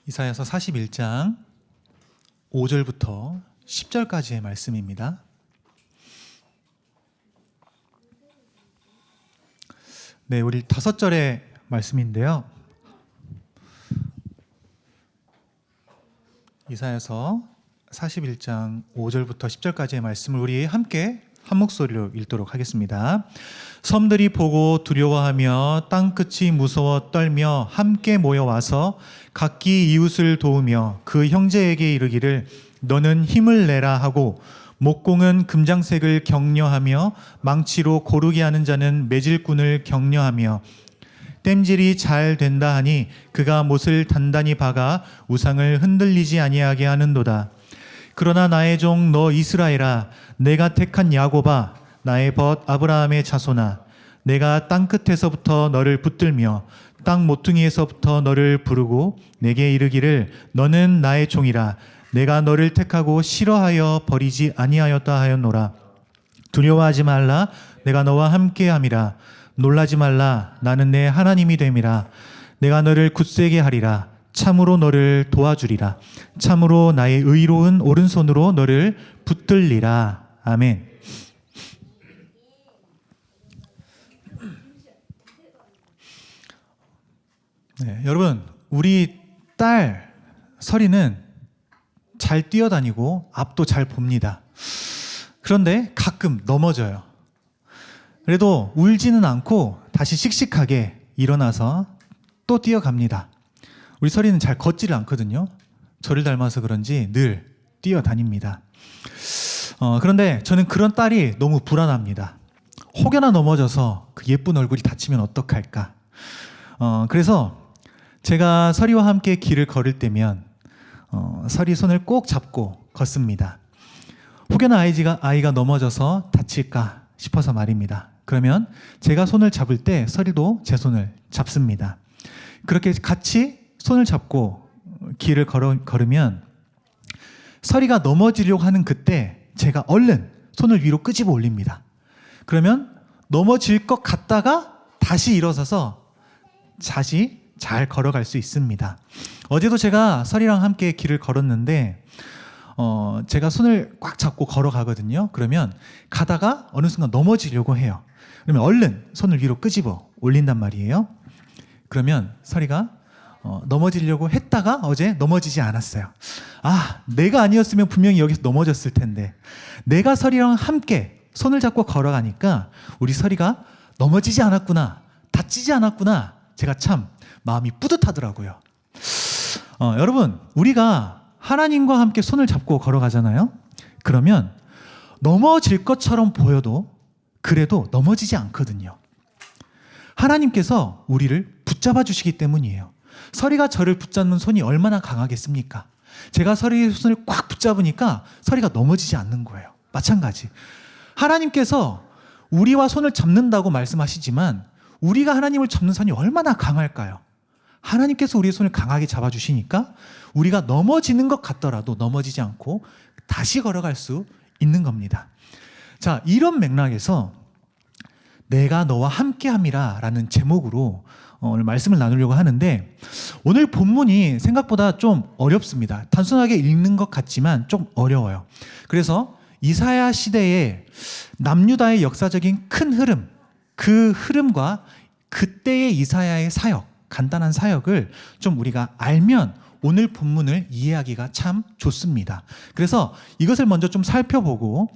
이사야서 41장 5절부터 10절까지의 말씀입니다. 네, 우리 5절의 말씀인데요. 이사야서 41장 5절부터 10절까지의 말씀을 우리 함께 한 목소리로 읽도록 하겠습니다. 섬들이 보고 두려워하며 땅끝이 무서워 떨며 함께 모여와서 각기 이웃을 도우며 그 형제에게 이르기를 너는 힘을 내라 하고 목공은 금장색을 격려하며 망치로 고르게 하는 자는 매질꾼을 격려하며 땜질이 잘 된다 하니 그가 못을 단단히 박아 우상을 흔들리지 아니하게 하는도다. 그러나 나의 종 너 이스라엘아, 내가 택한 야곱아, 나의 벗 아브라함의 자손아, 내가 땅끝에서부터 너를 붙들며 땅 모퉁이에서부터 너를 부르고 내게 이르기를 너는 나의 종이라. 내가 너를 택하고 싫어하여 버리지 아니하였다 하였노라. 두려워하지 말라, 내가 너와 함께함이라. 놀라지 말라, 나는 내 하나님이 됨이라. 내가 너를 굳세게 하리라. 참으로 너를 도와주리라. 참으로 나의 의로운 오른손으로 너를 붙들리라. 아멘. 네, 여러분, 우리 딸 설이는 잘 뛰어다니고 앞도 잘 봅니다. 그런데 가끔 넘어져요. 그래도 울지는 않고 다시 씩씩하게 일어나서 또 뛰어갑니다. 우리 설이는 잘 걷지를 않거든요. 저를 닮아서 그런지 늘 뛰어다닙니다. 그런데 저는 그런 딸이 너무 불안합니다. 혹여나 넘어져서 그 예쁜 얼굴이 다치면 어떡할까. 그래서 제가 설이와 함께 길을 걸을 때면 설이 손을 꼭 잡고 걷습니다. 혹여나 아이가 넘어져서 다칠까 싶어서 말입니다. 그러면 제가 손을 잡을 때 설이도 제 손을 잡습니다. 그렇게 같이 손을 잡고 길을 걸으면 설이가 넘어지려고 하는 그때 제가 얼른 손을 위로 끄집어 올립니다. 그러면 넘어질 것 같다가 다시 일어서서 다시 잘 걸어갈 수 있습니다. 어제도 제가 설이랑 함께 길을 걸었는데 제가 손을 꽉 잡고 걸어가거든요. 그러면 가다가 어느 순간 넘어지려고 해요. 그러면 얼른 손을 위로 끄집어 올린단 말이에요. 그러면 설이가 넘어지려고 했다가 어제 넘어지지 않았어요. 내가 아니었으면 분명히 여기서 넘어졌을 텐데 내가 설이랑 함께 손을 잡고 걸어가니까 우리 설이가 넘어지지 않았구나, 다치지 않았구나, 제가 참 마음이 뿌듯하더라고요. 여러분, 우리가 하나님과 함께 손을 잡고 걸어가잖아요. 그러면 넘어질 것처럼 보여도 그래도 넘어지지 않거든요. 하나님께서 우리를 붙잡아 주시기 때문이에요. 설이가 저를 붙잡는 손이 얼마나 강하겠습니까? 제가 설이의 손을 꽉 붙잡으니까 설이가 넘어지지 않는 거예요. 마찬가지. 하나님께서 우리와 손을 잡는다고 말씀하시지만 우리가 하나님을 잡는 손이 얼마나 강할까요? 하나님께서 우리의 손을 강하게 잡아주시니까 우리가 넘어지는 것 같더라도 넘어지지 않고 다시 걸어갈 수 있는 겁니다. 자, 이런 맥락에서 내가 너와 함께함이라 라는 제목으로 오늘 말씀을 나누려고 하는데 오늘 본문이 생각보다 좀 어렵습니다. 단순하게 읽는 것 같지만 좀 어려워요. 그래서 이사야 시대의 남유다의 역사적인 큰 흐름, 그 흐름과 그때의 이사야의 사역, 간단한 사역을 좀 우리가 알면 오늘 본문을 이해하기가 참 좋습니다. 그래서 이것을 먼저 좀 살펴보고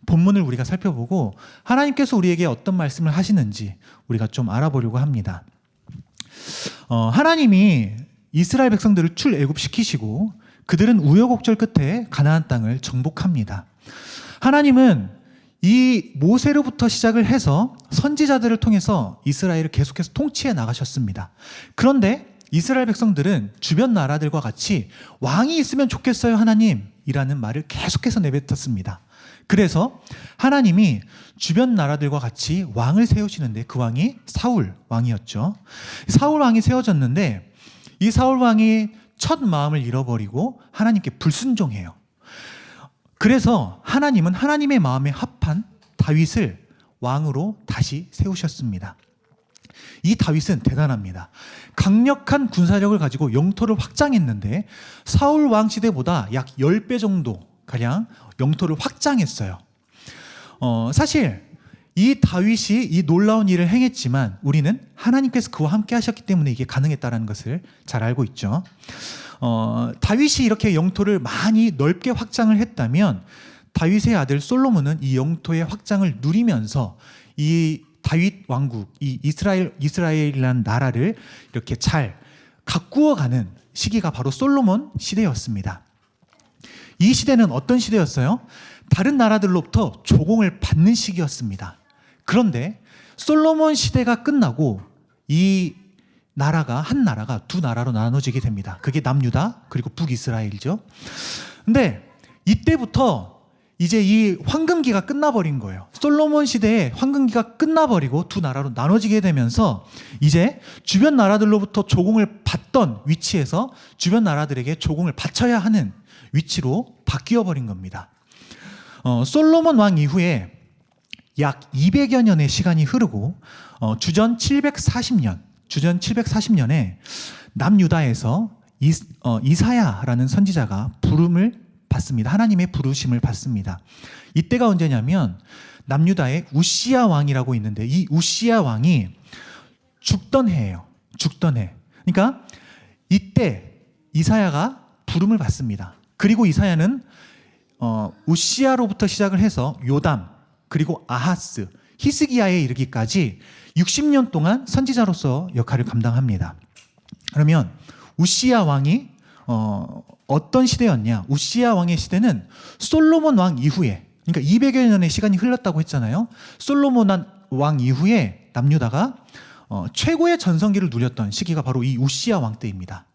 본문을 우리가 살펴보고 하나님께서 우리에게 어떤 말씀을 하시는지 우리가 좀 알아보려고 합니다. 하나님이 이스라엘 백성들을 출애굽시키시고 그들은 우여곡절 끝에 가나안 땅을 정복합니다. 하나님은 이 모세로부터 시작을 해서 선지자들을 통해서 이스라엘을 계속해서 통치해 나가셨습니다. 그런데 이스라엘 백성들은 주변 나라들과 같이 왕이 있으면 좋겠어요 하나님이라는 말을 계속해서 내뱉었습니다. 그래서 하나님이 주변 나라들과 같이 왕을 세우시는데 그 왕이 사울 왕이었죠. 사울 왕이 세워졌는데 이 사울 왕이 첫 마음을 잃어버리고 하나님께 불순종해요. 그래서 하나님은 하나님의 마음에 합한 다윗을 왕으로 다시 세우셨습니다. 이 다윗은 대단합니다. 강력한 군사력을 가지고 영토를 확장했는데 사울 왕 시대보다 약 10배 정도 가량 영토를 확장했어요. 사실 이 다윗이 이 놀라운 일을 행했지만 우리는 하나님께서 그와 함께 하셨기 때문에 이게 가능했다는 것을 잘 알고 있죠. 다윗이 이렇게 영토를 많이 넓게 확장을 했다면 다윗의 아들 솔로몬은 이 영토의 확장을 누리면서 이 다윗 왕국, 이 이스라엘이라는 나라를 이렇게 잘 가꾸어가는 시기가 바로 솔로몬 시대였습니다. 이 시대는 어떤 시대였어요? 다른 나라들로부터 조공을 받는 시기였습니다. 그런데 솔로몬 시대가 끝나고 이 나라가 한 나라가 두 나라로 나눠지게 됩니다. 그게 남유다 그리고 북이스라엘이죠. 근데 이때부터 이제 이 황금기가 끝나버린 거예요. 솔로몬 시대에 황금기가 끝나버리고 두 나라로 나눠지게 되면서 이제 주변 나라들로부터 조공을 받던 위치에서 주변 나라들에게 조공을 바쳐야 하는 위치로 바뀌어 버린 겁니다. 솔로몬 왕 이후에 약 200여 년의 시간이 흐르고 주전 740년에 남유다에서 이사야라는 선지자가 부름을 받습니다. 하나님의 부르심을 받습니다. 이때가 언제냐면 남유다에 우시야 왕이라고 있는데 이 우시야 왕이 죽던 해예요. 죽던 해. 그러니까 이때 이사야가 부름을 받습니다. 그리고 이사야는 우시야로부터 시작을 해서 요담 그리고 아하스, 히스기야에 이르기까지 60년 동안 선지자로서 역할을 감당합니다. 그러면 우시야 왕이 어떤 시대였냐? 우시야 왕의 시대는 솔로몬 왕 이후에, 그러니까 200여 년의 시간이 흘렀다고 했잖아요. 솔로몬 왕 이후에 남유다가 최고의 전성기를 누렸던 시기가 바로 이 우시야 왕 때입니다.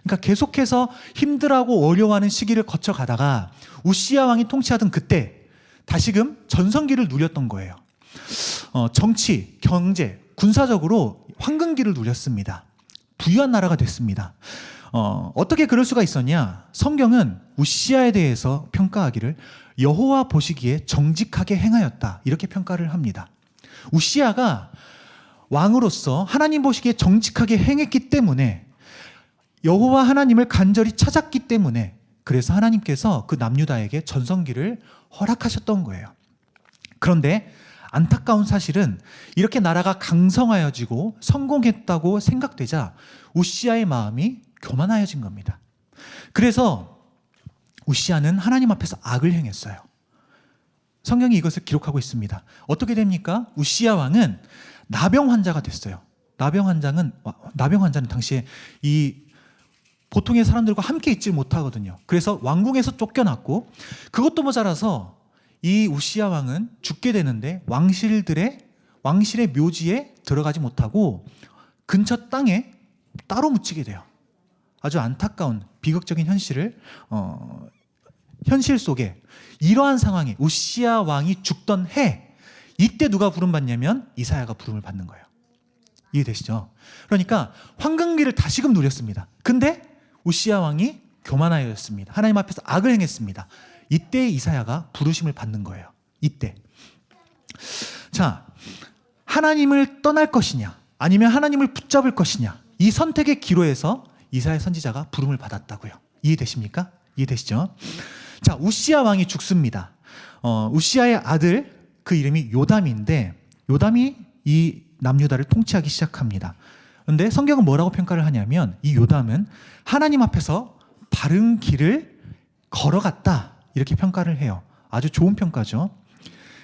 그러니까 계속해서 힘들하고 어려워하는 시기를 거쳐가다가 우시야 왕이 통치하던 그때 다시금 전성기를 누렸던 거예요. 정치, 경제, 군사적으로 황금기를 누렸습니다. 부유한 나라가 됐습니다. 어떻게 그럴 수가 있었냐? 성경은 우시야에 대해서 평가하기를 여호와 보시기에 정직하게 행하였다 이렇게 평가를 합니다. 우시야가 왕으로서 하나님 보시기에 정직하게 행했기 때문에 여호와 하나님을 간절히 찾았기 때문에 그래서 하나님께서 그 남유다에게 전성기를 허락하셨던 거예요. 그런데 안타까운 사실은 이렇게 나라가 강성하여지고 성공했다고 생각되자 우시야의 마음이 교만하여진 겁니다. 그래서 우시야는 하나님 앞에서 악을 행했어요. 성경이 이것을 기록하고 있습니다. 어떻게 됩니까? 우시야 왕은 나병 환자가 됐어요. 나병 환자는 당시에 이 보통의 사람들과 함께 있지 못하거든요. 그래서 왕궁에서 쫓겨났고 그것도 모자라서 이 우시야 왕은 죽게 되는데 왕실의 묘지에 들어가지 못하고 근처 땅에 따로 묻히게 돼요. 아주 안타까운 비극적인 현실 속에 이러한 상황에 우시야 왕이 죽던 해 이때 누가 부름 받냐면 이사야가 부름을 받는 거예요. 이해되시죠? 그러니까 황금기를 다시금 누렸습니다. 근데 우시야 왕이 교만하였습니다. 하나님 앞에서 악을 행했습니다. 이때 이사야가 부르심을 받는 거예요. 이때. 자, 하나님을 떠날 것이냐 아니면 하나님을 붙잡을 것이냐 이 선택의 기로에서 이사야 선지자가 부름을 받았다고요. 이해되십니까? 이해되시죠? 자, 우시야 왕이 죽습니다. 우시야의 아들 그 이름이 요담인데 요담이 이 남유다를 통치하기 시작합니다. 그런데 성경은 뭐라고 평가를 하냐면 이 요담은 하나님 앞에서 바른 길을 걸어갔다 이렇게 평가를 해요. 아주 좋은 평가죠.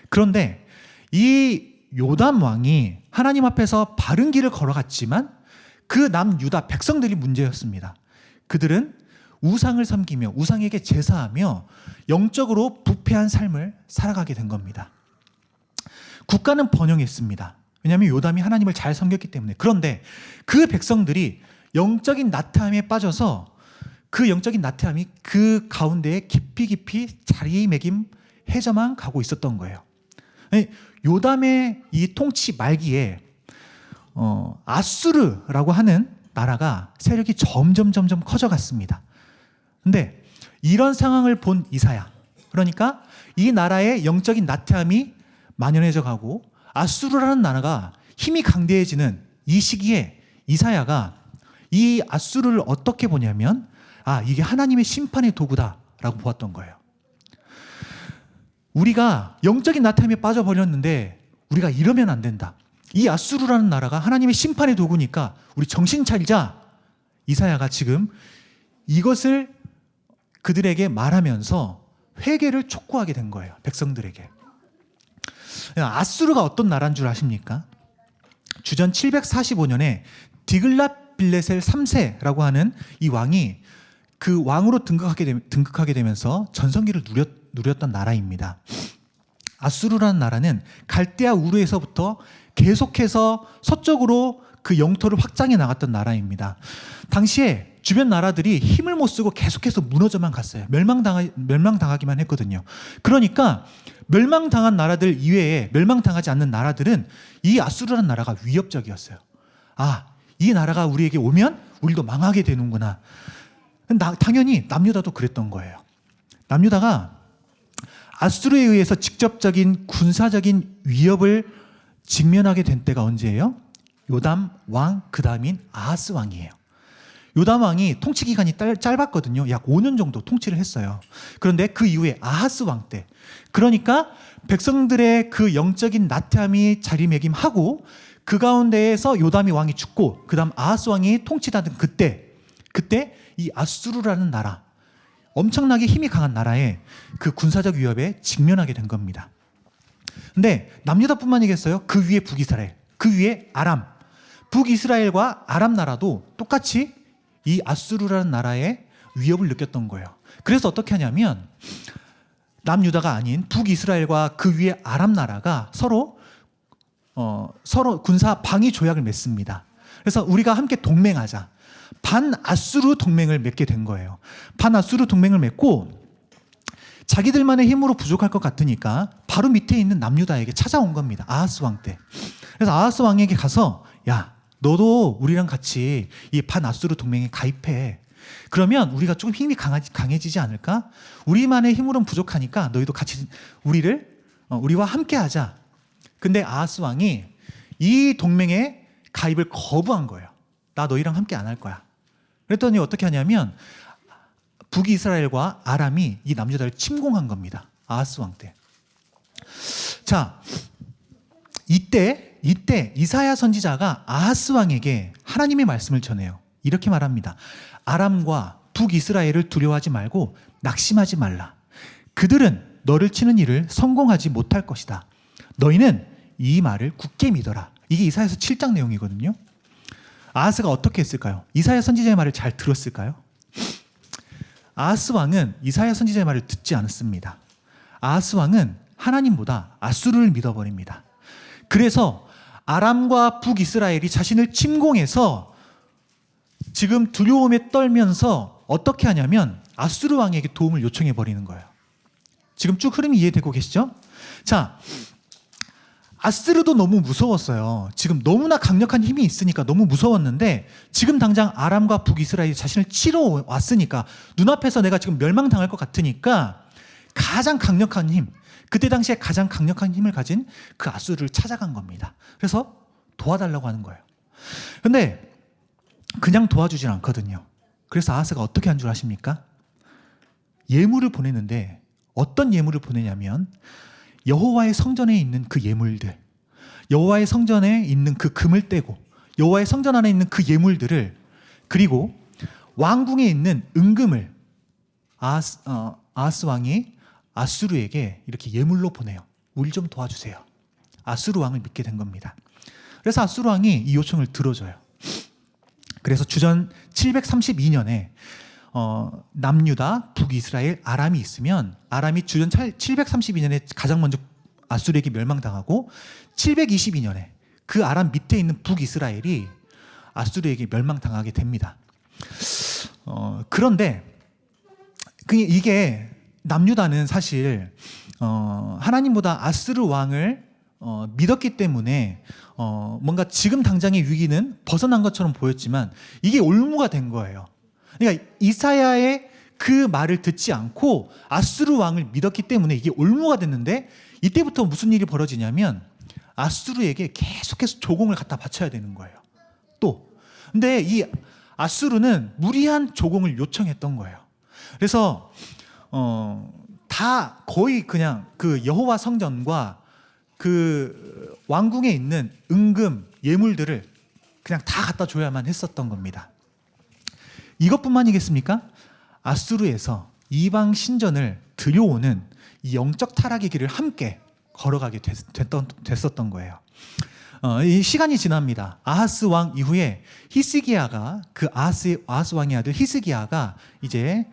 그런데 이 요담 왕이 하나님 앞에서 바른 길을 걸어갔지만 그 남유다 백성들이 문제였습니다. 그들은 우상을 섬기며 우상에게 제사하며 영적으로 부패한 삶을 살아가게 된 겁니다. 국가는 번영했습니다. 왜냐하면 요담이 하나님을 잘 섬겼기 때문에. 그런데 그 백성들이 영적인 나태함에 빠져서 그 영적인 나태함이 그 가운데에 깊이 자리매김해져만 가고 있었던 거예요. 요담의 이 통치 말기에 아수르라고 하는 나라가 세력이 점점 커져갔습니다. 근데 이런 상황을 본 이사야, 그러니까 이 나라의 영적인 나태함이 만연해져 가고 아수르라는 나라가 힘이 강대해지는 이 시기에 이사야가 이 아수르를 어떻게 보냐면 이게 하나님의 심판의 도구다라고 보았던 거예요. 우리가 영적인 나타남에 빠져버렸는데 우리가 이러면 안 된다. 이 아수르라는 나라가 하나님의 심판의 도구니까 우리 정신 차리자. 이사야가 지금 이것을 그들에게 말하면서 회개를 촉구하게 된 거예요. 백성들에게. 아수르가 어떤 나라인 줄 아십니까? 주전 745년에 디글랏빌레셀 3세라고 하는 이 왕이 그 왕으로 등극하게 되면서 전성기를 누렸던 나라입니다. 아수르라는 나라는 갈대아 우르에서부터 계속해서 서쪽으로 그 영토를 확장해 나갔던 나라입니다. 당시에 주변 나라들이 힘을 못 쓰고 계속해서 무너져만 갔어요. 멸망당하기만 했거든요. 그러니까 멸망당한 나라들 이외에 멸망당하지 않는 나라들은 이 아수르라는 나라가 위협적이었어요. 이 나라가 우리에게 오면 우리도 망하게 되는구나. 당연히 남유다도 그랬던 거예요. 남유다가 아수르에 의해서 직접적인 군사적인 위협을 직면하게 된 때가 언제예요? 요담 왕 그 다음인 아하스 왕이에요. 요담 왕이 통치 기간이 짧았거든요. 약 5년 정도 통치를 했어요. 그런데 그 이후에 아하스 왕 때, 그러니까 백성들의 그 영적인 나태함이 자리매김하고 그 가운데에서 요담이 왕이 죽고 그 다음 아하스 왕이 통치하던 그때 이 아수르라는 나라, 엄청나게 힘이 강한 나라에 그 군사적 위협에 직면하게 된 겁니다. 근데 남유다뿐만이겠어요? 그 위에 북이스라엘, 그 위에 아람, 북이스라엘과 아람 나라도 똑같이 이 아수르라는 나라의 위협을 느꼈던 거예요. 그래서 어떻게 하냐면 남유다가 아닌 북이스라엘과 그 위에 아람 나라가 서로 군사 방위 조약을 맺습니다. 그래서 우리가 함께 동맹하자. 반아수르 동맹을 맺게 된 거예요. 반아수르 동맹을 맺고 자기들만의 힘으로 부족할 것 같으니까 바로 밑에 있는 남유다에게 찾아온 겁니다. 아하스 왕 때. 그래서 아하스 왕에게 가서 너도 우리랑 같이 이 반아수르 동맹에 가입해. 그러면 우리가 조금 힘이 강해지지 않을까? 우리만의 힘으로는 부족하니까 너희도 같이 우리와 함께 하자. 근데 아하스 왕이 이 동맹에 가입을 거부한 거예요. 나 너희랑 함께 안 할 거야. 그랬더니 어떻게 하냐면 북이스라엘과 아람이 이 남유다를 침공한 겁니다. 아하스 왕 때. 자, 이때 이사야 선지자가 아하스 왕에게 하나님의 말씀을 전해요. 이렇게 말합니다. 아람과 북이스라엘을 두려워하지 말고 낙심하지 말라. 그들은 너를 치는 일을 성공하지 못할 것이다. 너희는 이 말을 굳게 믿어라. 이게 이사야서 7장 내용이거든요. 아하스가 어떻게 했을까요? 이사야 선지자의 말을 잘 들었을까요? 아하스 왕은 이사야 선지자의 말을 듣지 않았습니다. 아하스 왕은 하나님보다 아수르를 믿어버립니다. 그래서 아람과 북이스라엘이 자신을 침공해서 지금 두려움에 떨면서 어떻게 하냐면 아수르 왕에게 도움을 요청해 버리는 거예요. 지금 쭉 흐름이 이해되고 계시죠? 자, 아수르도 너무 무서웠어요. 지금 너무나 강력한 힘이 있으니까 너무 무서웠는데 지금 당장 아람과 북이스라엘이 자신을 치러 왔으니까 눈앞에서 내가 지금 멸망당할 것 같으니까 가장 강력한 힘, 그때 당시에 가장 강력한 힘을 가진 그 아수르를 찾아간 겁니다. 그래서 도와달라고 하는 거예요. 그런데 그냥 도와주진 않거든요. 그래서 아하스가 어떻게 한 줄 아십니까? 예물을 보내는데 어떤 예물을 보내냐면 여호와의 성전에 있는 그 예물들, 여호와의 성전에 있는 그 금을 떼고 여호와의 성전 안에 있는 그 예물들을, 그리고 왕궁에 있는 은금을 아하스 왕이 아수르에게 이렇게 예물로 보내요. 우리 좀 도와주세요. 아수르 왕을 믿게 된 겁니다. 그래서 아수르 왕이 이 요청을 들어줘요. 그래서 주전 732년에 남유다, 북이스라엘, 아람이 있으면 아람이 주전 732년에 가장 먼저 아수르에게 멸망당하고 722년에 그 아람 밑에 있는 북이스라엘이 아수르에게 멸망당하게 됩니다. 그런데 이게 남유다는 사실 하나님보다 아수르 왕을 믿었기 때문에 뭔가 지금 당장의 위기는 벗어난 것처럼 보였지만 이게 올무가 된 거예요. 그러니까 이사야의 그 말을 듣지 않고 아수르 왕을 믿었기 때문에 이게 올무가 됐는데, 이때부터 무슨 일이 벌어지냐면 아수르에게 계속해서 조공을 갖다 바쳐야 되는 거예요. 압도. 근데 이 아수르는 무리한 조공을 요청했던 거예요. 그래서 다 거의 그냥 그 여호와 성전과 그 왕궁에 있는 은금 예물들을 그냥 다 갖다 줘야만 했었던 겁니다. 이것뿐만이겠습니까? 아수르에서 이방 신전을 들여오는 이 영적 타락의 길을 함께 걸어가게 됐었던 거예요. 이 시간이 지납니다. 아하스 왕 이후에 히스기야가 그 아하스 왕의 아들 히스기야가 이제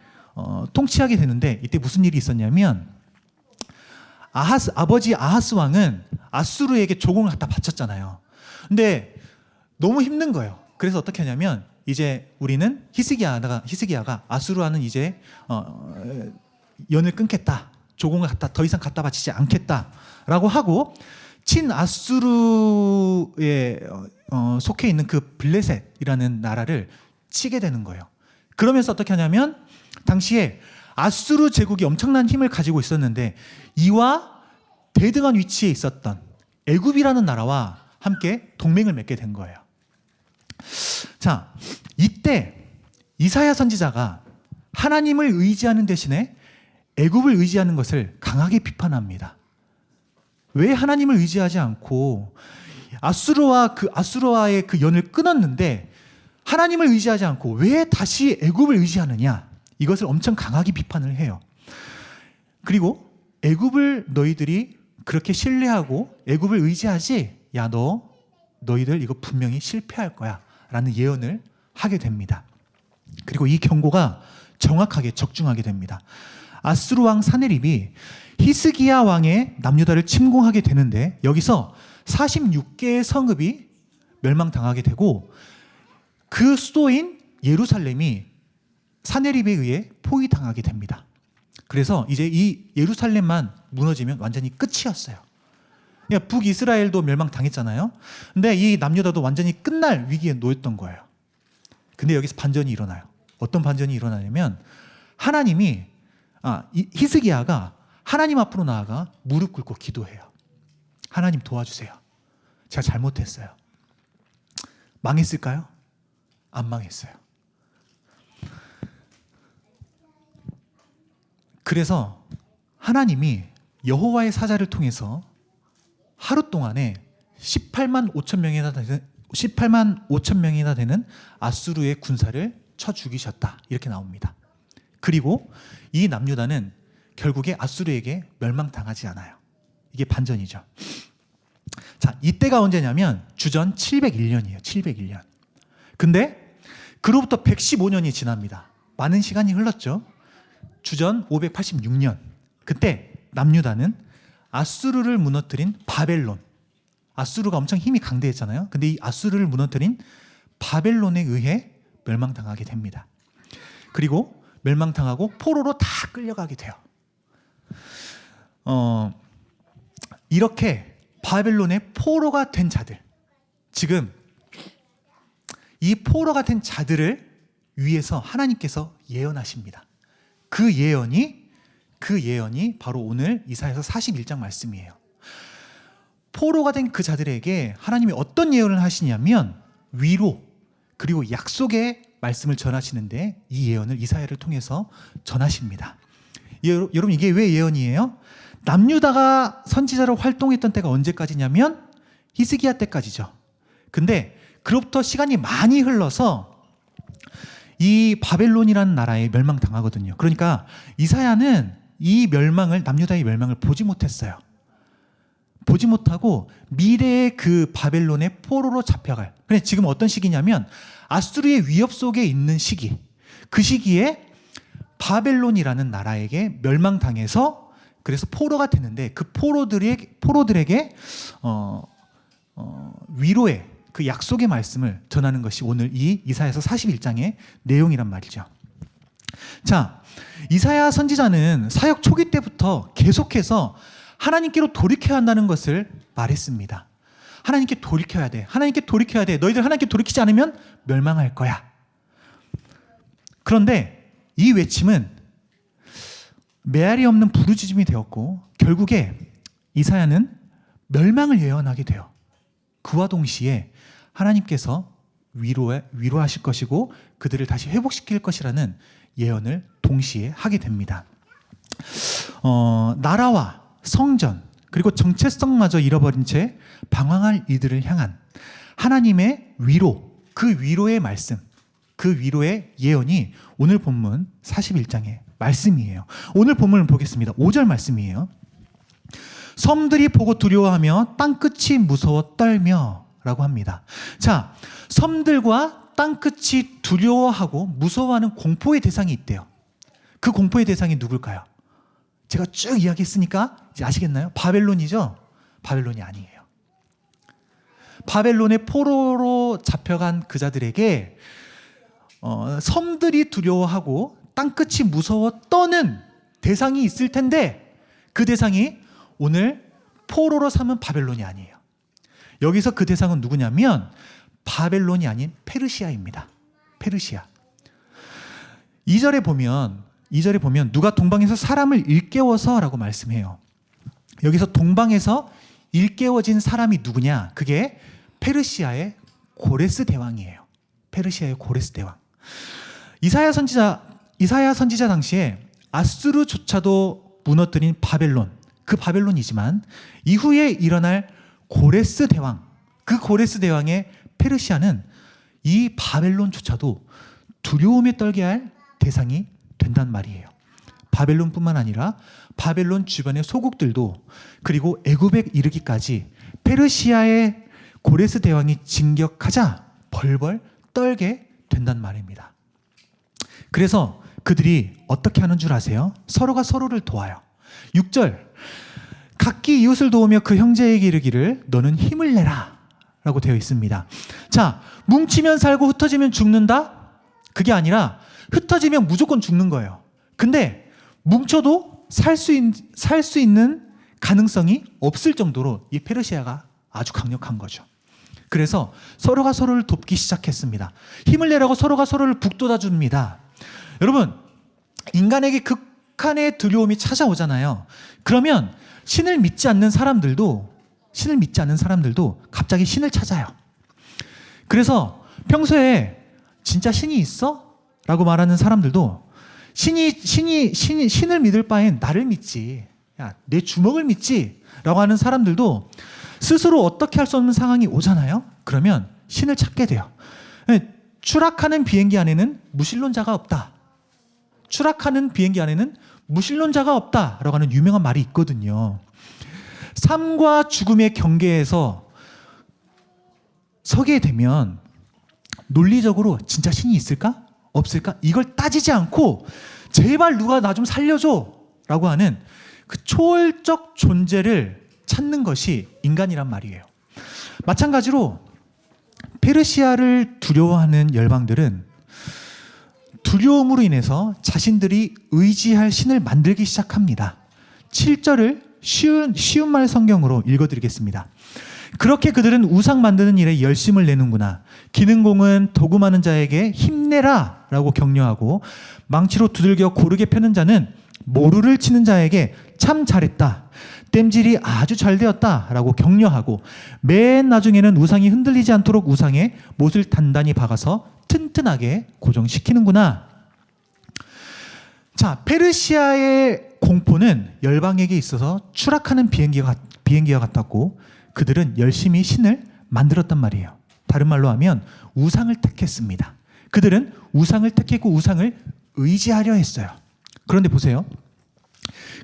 통치하게 되는데, 이때 무슨 일이 있었냐면 아버지 아하스 왕은 아수르에게 조공을 갖다 바쳤잖아요. 근데 너무 힘든 거예요. 그래서 어떻게 하냐면 이제 우리는 히스기야가 아수르와는 이제 연을 끊겠다. 조공을 더 이상 갖다 바치지 않겠다라고 하고 친아수르에 속해 있는 그 블레셋이라는 나라를 치게 되는 거예요. 그러면서 어떻게 하냐면 당시에 아수르 제국이 엄청난 힘을 가지고 있었는데 이와 대등한 위치에 있었던 애굽이라는 나라와 함께 동맹을 맺게 된 거예요. 자, 이때 이사야 선지자가 하나님을 의지하는 대신에 애굽을 의지하는 것을 강하게 비판합니다. 왜 하나님을 의지하지 않고 아수르와의 그 연을 끊었는데 하나님을 의지하지 않고 왜 다시 애굽을 의지하느냐? 이것을 엄청 강하게 비판을 해요. 그리고 애굽을 너희들이 그렇게 신뢰하고 애굽을 의지하지? 야, 너희들 이거 분명히 실패할 거야 라는 예언을 하게 됩니다. 그리고 이 경고가 정확하게 적중하게 됩니다. 아수르 왕 사네립이 히스기야 왕의 남유다를 침공하게 되는데 여기서 46개의 성읍이 멸망당하게 되고 그 수도인 예루살렘이 사네립에 의해 포위당하게 됩니다. 그래서 이제 이 예루살렘만 무너지면 완전히 끝이었어요. 그러니까 북이스라엘도 멸망당했잖아요. 근데 이 남유다도 완전히 끝날 위기에 놓였던 거예요. 근데 여기서 반전이 일어나요. 어떤 반전이 일어나냐면 히스기야가 하나님 앞으로 나아가 무릎 꿇고 기도해요. 하나님 도와주세요. 제가 잘못했어요. 망했을까요? 안 망했어요. 그래서 하나님이 여호와의 사자를 통해서 하루 동안에 18만 5천 명이나 되는 아수르의 군사를 쳐 죽이셨다. 이렇게 나옵니다. 그리고 이 남유다는 결국에 아수르에게 멸망당하지 않아요. 이게 반전이죠. 자, 이때가 언제냐면 주전 701년이에요. 701년. 근데 그로부터 115년이 지납니다. 많은 시간이 흘렀죠. 주전 586년. 그때 남유다는 아수르를 무너뜨린 바벨론. 아수르가 엄청 힘이 강대했잖아요. 근데 이 아수르를 무너뜨린 바벨론에 의해 멸망당하게 됩니다. 그리고 멸망당하고 포로로 다 끌려가게 돼요. 이렇게 바벨론의 포로가 된 자들, 지금 이 포로가 된 자들을 위해서 하나님께서 예언하십니다. 그 예언이 바로 오늘 이사야서 41장 말씀이에요. 포로가 된 그 자들에게 하나님이 어떤 예언을 하시냐면 위로 그리고 약속의 말씀을 전하시는데 이 예언을 이사야를 통해서 전하십니다. 여러분, 이게 왜 예언이에요? 남유다가 선지자로 활동했던 때가 언제까지냐면 히스기야 때까지죠. 근데 그로부터 시간이 많이 흘러서 이 바벨론이라는 나라에 멸망당하거든요. 그러니까 이사야는 이 멸망을, 남유다의 멸망을 보지 못했어요. 보지 못하고 미래의 그 바벨론의 포로로 잡혀갈. 근데 지금 어떤 시기냐면 아수르의 위협 속에 있는 시기. 그 시기에 바벨론이라는 나라에게 멸망당해서 그래서 포로가 되는데 그 포로들에게 위로의 그 약속의 말씀을 전하는 것이 오늘 이 이사야서 41장의 내용이란 말이죠. 자, 이사야 선지자는 사역 초기 때부터 계속해서 하나님께로 돌이켜야 한다는 것을 말했습니다. 하나님께 돌이켜야 돼. 하나님께 돌이켜야 돼. 너희들 하나님께 돌이키지 않으면 멸망할 거야. 그런데 이 외침은 메아리 없는 부르짖음이 되었고 결국에 이사야는 멸망을 예언하게 돼요. 그와 동시에 하나님께서 위로하실 것이고 그들을 다시 회복시킬 것이라는 예언을 동시에 하게 됩니다. 나라와 성전 그리고 정체성마저 잃어버린 채 방황할 이들을 향한 하나님의 위로, 그 위로의 말씀, 그 위로의 예언이 오늘 본문 41장의 말씀이에요. 오늘 본문을 보겠습니다. 5절 말씀이에요. 섬들이 보고 두려워하며 땅끝이 무서워 떨며 라고 합니다. 자, 섬들과 땅끝이 두려워하고 무서워하는 공포의 대상이 있대요. 그 공포의 대상이 누굴까요? 제가 쭉 이야기했으니까 이제 아시겠나요? 바벨론이죠? 바벨론이 아니에요. 바벨론의 포로로 잡혀간 그 자들에게 섬들이 두려워하고 땅끝이 무서워 떠는 대상이 있을 텐데 그 대상이 오늘 포로로 삼은 바벨론이 아니에요. 여기서 그 대상은 누구냐면 바벨론이 아닌 페르시아입니다. 페르시아. 2절에 보면 누가 동방에서 사람을 일깨워서 라고 말씀해요. 여기서 동방에서 일깨워진 사람이 누구냐? 그게 페르시아의 고레스 대왕이에요. 페르시아의 고레스 대왕. 이사야 선지자 당시에 아수르조차도 무너뜨린 바벨론, 그 바벨론이지만 이후에 일어날 고레스 대왕, 그 고레스 대왕의 페르시아는 이 바벨론조차도 두려움에 떨게 할 대상이 된단 말이에요. 바벨론뿐만 아니라 바벨론 주변의 소국들도 그리고 애굽에 이르기까지 페르시아의 고레스 대왕이 진격하자 벌벌 떨게 된단 말입니다. 그래서 그들이 어떻게 하는 줄 아세요? 서로가 서로를 도와요. 6절 각기 이웃을 도우며 그 형제에게 이르기를 너는 힘을 내라 라고 되어 있습니다. 자, 뭉치면 살고 흩어지면 죽는다? 그게 아니라 흩어지면 무조건 죽는 거예요. 근데 뭉쳐도 살 수 있는 가능성이 없을 정도로 이 페르시아가 아주 강력한 거죠. 그래서 서로가 서로를 돕기 시작했습니다. 힘을 내라고 서로가 서로를 북돋아 줍니다. 여러분, 인간에게 극한의 두려움이 찾아오잖아요. 그러면 신을 믿지 않는 사람들도 갑자기 신을 찾아요. 그래서 평소에 진짜 신이 있어? 라고 말하는 사람들도 신을 믿을 바엔 나를 믿지. 야, 내 주먹을 믿지. 라고 하는 사람들도 스스로 어떻게 할 수 없는 상황이 오잖아요. 그러면 신을 찾게 돼요. 추락하는 비행기 안에는 무신론자가 없다. 추락하는 비행기 안에는 무신론자가 없다라고 하는 유명한 말이 있거든요. 삶과 죽음의 경계에서 서게 되면 논리적으로 진짜 신이 있을까? 없을까? 이걸 따지지 않고 제발 누가 나 좀 살려줘 라고 하는 그 초월적 존재를 찾는 것이 인간이란 말이에요. 마찬가지로 페르시아를 두려워하는 열방들은 두려움으로 인해서 자신들이 의지할 신을 만들기 시작합니다. 7절을 쉬운 말 성경으로 읽어드리겠습니다. 그렇게 그들은 우상 만드는 일에 열심을 내는구나. 기능공은 도구 많은 자에게 힘내라 라고 격려하고 망치로 두들겨 고르게 펴는 자는 모루를 치는 자에게 참 잘했다. 땜질이 아주 잘 되었다 라고 격려하고 맨 나중에는 우상이 흔들리지 않도록 우상에 못을 단단히 박아서 튼튼하게 고정시키는구나. 자, 페르시아의 공포는 열방에게 있어서 추락하는 비행기와 같았고 그들은 열심히 신을 만들었단 말이에요. 다른 말로 하면 우상을 택했습니다. 그들은 우상을 택했고 우상을 의지하려 했어요. 그런데 보세요.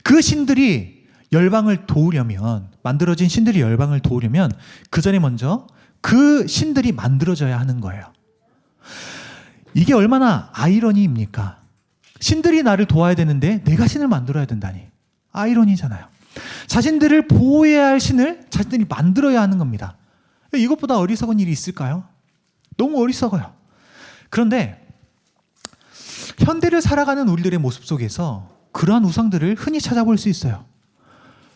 그 신들이 열방을 도우려면, 만들어진 신들이 열방을 도우려면 그 전에 먼저 그 신들이 만들어져야 하는 거예요. 이게 얼마나 아이러니입니까? 신들이 나를 도와야 되는데 내가 신을 만들어야 된다니. 아이러니잖아요. 자신들을 보호해야 할 신을 자신들이 만들어야 하는 겁니다. 이것보다 어리석은 일이 있을까요? 너무 어리석어요. 그런데 현대를 살아가는 우리들의 모습 속에서 그러한 우상들을 흔히 찾아볼 수 있어요.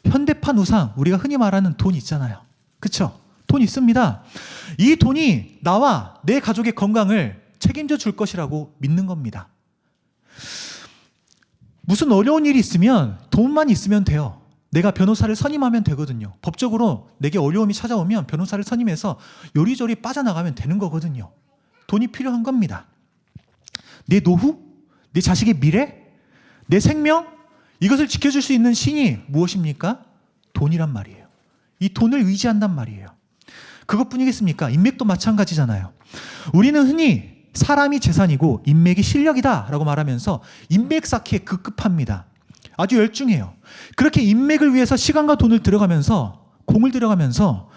현대판 우상, 우리가 흔히 말하는 돈 있잖아요. 그렇죠? 돈 있습니다. 이 돈이 나와 내 가족의 건강을 책임져 줄 것이라고 믿는 겁니다. 무슨 어려운 일이 있으면 돈만 있으면 돼요. 내가 변호사를 선임하면 되거든요. 법적으로 내게 어려움이 찾아오면 변호사를 선임해서 요리조리 빠져나가면 되는 거거든요. 돈이 필요한 겁니다. 내 노후, 내 자식의 미래, 내 생명, 이것을 지켜줄 수 있는 신이 무엇입니까? 돈이란 말이에요. 이 돈을 의지한단 말이에요. 그것뿐이겠습니까? 인맥도 마찬가지잖아요. 우리는 흔히 사람이 재산이고 인맥이 실력이다 라고 말하면서 인맥 쌓기에 급급합니다. 아주 열중해요. 그렇게 인맥을 위해서 시간과 돈을 들어가면서, 공을 들어가면서